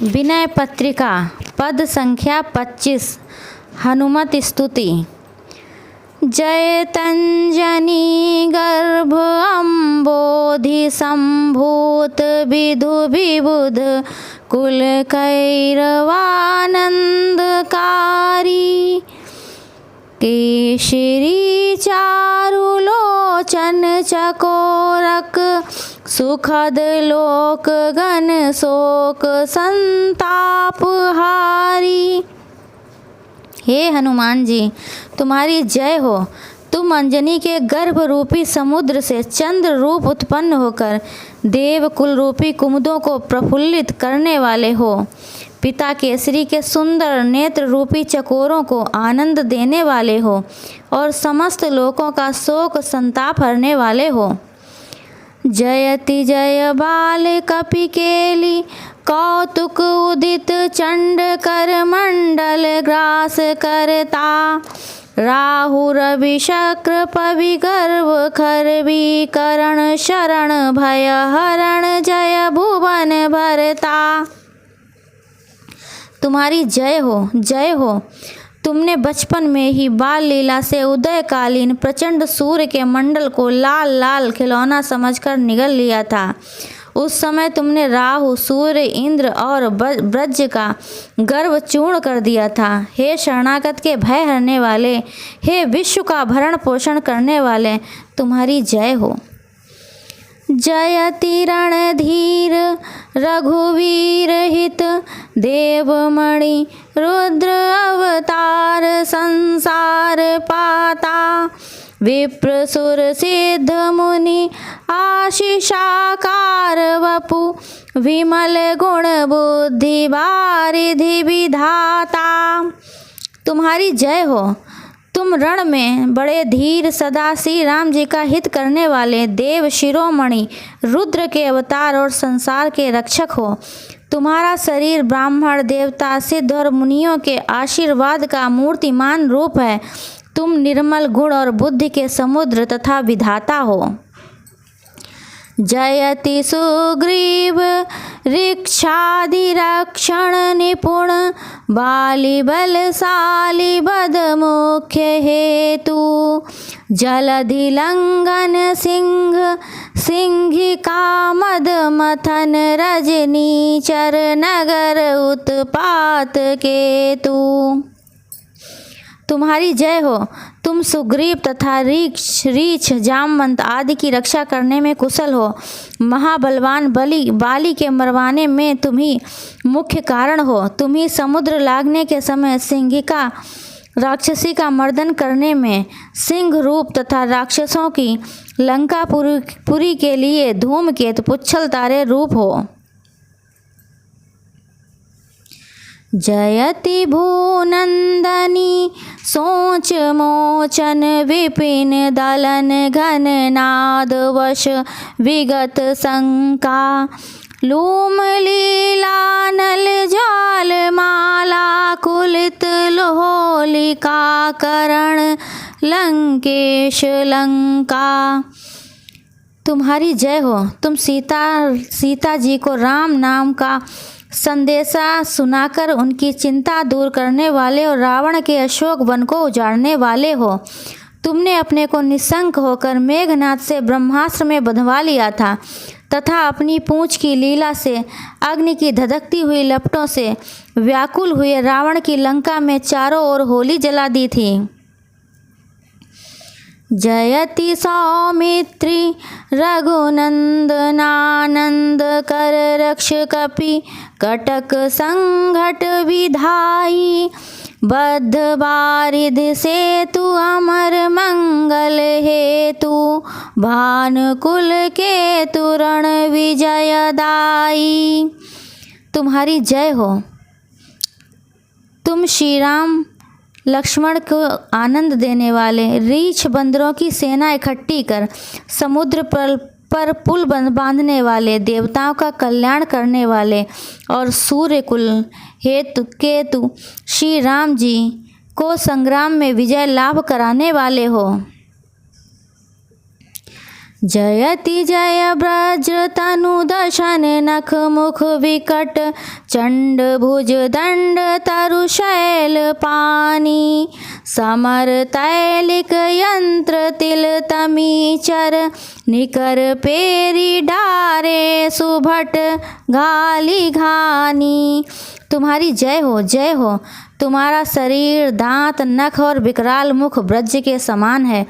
विनय पत्रिका पद संख्या 25 हनुमत स्तुति। जयतंजनी गर्भ अम्बोधि संभूत विधु विबुध कुल कैरवानंदकारी। केशरी चारुलोचन चकोरक सुखद लोक गण शोक संताप हारी। हे हनुमान जी, तुम्हारी जय हो। तुम अंजनी के गर्भ रूपी समुद्र से चंद्र रूप उत्पन्न होकर देव कुल रूपी कुमुदों को प्रफुल्लित करने वाले हो। पिता केसरी के सुंदर नेत्र रूपी चकोरों को आनंद देने वाले हो और समस्त लोकों का शोक संताप हरने वाले हो। जयति जय बाल कपिकेली कौतुक उदित चंड कर मंडल ग्रास करता। राहु रवि शक्र पवि गर्भ खरवी करण शरण भय हरण जय भुवन भरता। तुम्हारी जय हो, जय हो। तुमने बचपन में ही बाल लीला से उदयकालीन प्रचंड सूर्य के मंडल को लाल लाल खिलौना समझकर निगल लिया था। उस समय तुमने राहु, सूर्य, इंद्र और ब्रज का गर्व चूर्ण कर दिया था। हे शरणागत के भय हरने वाले, हे विश्व का भरण पोषण करने वाले, तुम्हारी जय हो। जयति रणधीर रघुवीर हित देवमणि रुद्र अवतार संसार पाता। विप्र सुर सिद्ध मुनि आशीषाकार वपु विमल गुण बुद्धि वारिधि विधाता। तुम्हारी जय हो। तुम रण में बड़े धीर सदा श्री राम जी का हित करने वाले देव शिरोमणि रुद्र के अवतार और संसार के रक्षक हो। तुम्हारा शरीर ब्राह्मण देवता सिद्ध और मुनियों के आशीर्वाद का मूर्तिमान रूप है। तुम निर्मल गुण और बुद्धि के समुद्र तथा विधाता हो। जयति सुग्रीव ऋक्षादि रक्षण निपुण बाली बलशाली बद मुख्य हेतु। जलधि लंघन सिंह सिंहिका मद मथन रजनीचर नगर उत्पात केतु। तुम्हारी जय हो। तुम सुग्रीव तथा रीछ जामवंत आदि की रक्षा करने में कुशल हो। महाबलवान बाली के मरवाने में तुम ही मुख्य कारण हो। तुम ही समुद्र लागने के समय सिंहिका राक्षसी का मर्दन करने में सिंह रूप तथा राक्षसों की लंकापुरी के लिए धूमकेतु पुच्छल तारे रूप हो। जयति भूनंदनी सोच मोचन विपिन दलन घन नाद वश विगत शंका। लूम लीला नल ज्वाल माला कुलित लोलिका करण लंकेश लंका। तुम्हारी जय हो। तुम सीता जी को राम नाम का संदेशा सुनाकर उनकी चिंता दूर करने वाले और रावण के अशोक वन को उजाड़ने वाले हो। तुमने अपने को निशंक होकर मेघनाथ से ब्रह्मास्त्र में बंधवा लिया था तथा अपनी पूंछ की लीला से अग्नि की धधकती हुई लपटों से व्याकुल हुए रावण की लंका में चारों ओर होली जला दी थी। जयति सौमित्री रघुनंदनानंद कर रक्ष कपि कटक संघट विधाई। बद्ध बारिध सेतु अमर मंगल हेतु भानुकुल के तुरण विजयदाई। तुम्हारी जय हो। तुम श्री राम लक्ष्मण को आनंद देने वाले, रीछ बंदरों की सेना इकट्ठी कर समुद्र पर पुल बांधने वाले, देवताओं का कल्याण करने वाले और सूर्य कुल हेतु केतु श्री राम जी को संग्राम में विजय लाभ कराने वाले हो। जयति जय व्रज तनु दशन नख मुख विकट चंड भुज दंड तरु शैल पानी समर तैलिक यंत्र तिल तमी चर निकर पेरी डारे सुभट घाली घानी। तुम्हारी जय हो। तुम्हारा शरीर दांत नख और विकराल मुख ब्रज के समान है।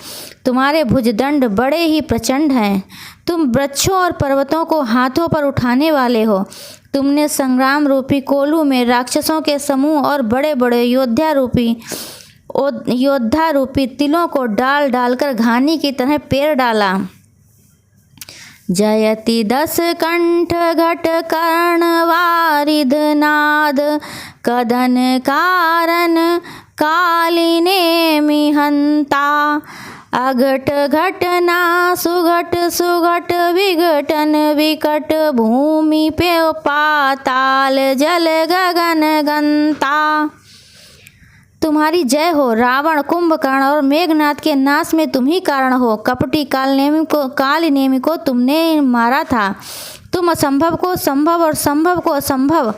तुम्हारे भुजदंड बड़े ही प्रचंड हैं। तुम वृक्षों और पर्वतों को हाथों पर उठाने वाले हो। तुमने संग्राम रूपी कोलू में राक्षसों के समूह और बड़े बड़े योद्धा रूपी तिलों को डाल डालकर घानी की तरह पेर डाला। जयति दस कंठ घट कर्ण वारिद नाद कदन कारण कालिने मिहंता अघट घटना सुघट सुघट विघटन विकट भूमि पे पाताल जल गगन गंता। तुम्हारी जय हो। रावण कुंभकर्ण और मेघनाथ के नाश में तुम ही कारण हो। कपटी कालनेमी को तुमने मारा था। तुम असंभव को संभव और संभव को असंभव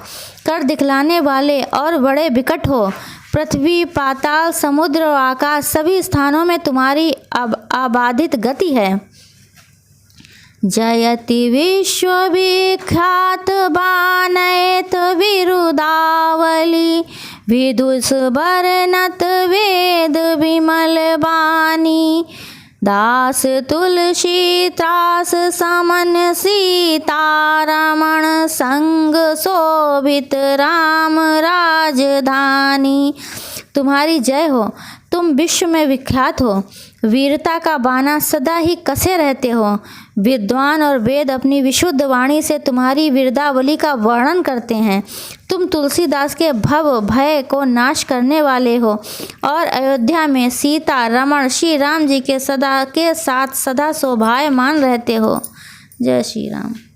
कर दिखलाने वाले और बड़े विकट हो। पृथ्वी पाताल समुद्र और आकाश सभी स्थानों में तुम्हारी अबाधित गति है। जयति विश्वविख्यात बानयत विरुदावली विदुष बरनत वेद विमल बानी दास तुलसी त्रास समन सीतारमण संग शोभित राम राजधानी। तुम्हारी जय हो। तुम विश्व में विख्यात हो। वीरता का बाना सदा ही कसे रहते हो। विद्वान और वेद अपनी विशुद्ध वाणी से तुम्हारी वीरदावली का वर्णन करते हैं। तुम तुलसीदास के भव भय को नाश करने वाले हो और अयोध्या में सीता रमण श्री राम जी के साथ सदा शोभायमान रहते हो। जय श्री राम।